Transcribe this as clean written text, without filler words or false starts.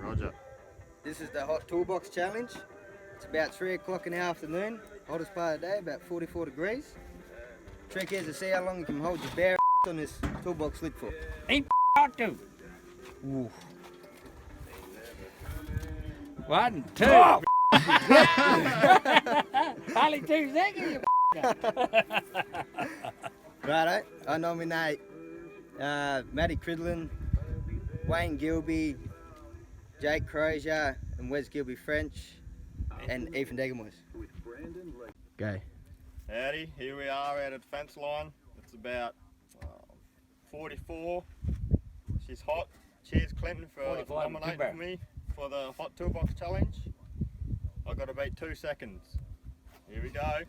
Roger. This is the hot toolbox challenge. It's about 3 o'clock in the afternoon, hottest part of the day, about 44 degrees. Trick is to see how long you can hold your bare on this toolbox lid for. Ain't hot too. Ooh. 1, 2. Only 2 seconds, you Righto, I nominate Matty Cridlin, Wayne Gilby, Jake Crozier, and Wes Gilby French, and Efan Degoumois. Go. Howdy, here we are at a fence line. It's about 44. She's hot. Cheers Clinton for 45, nominating me for the hot toolbox challenge. I got about 2 seconds. Here we go.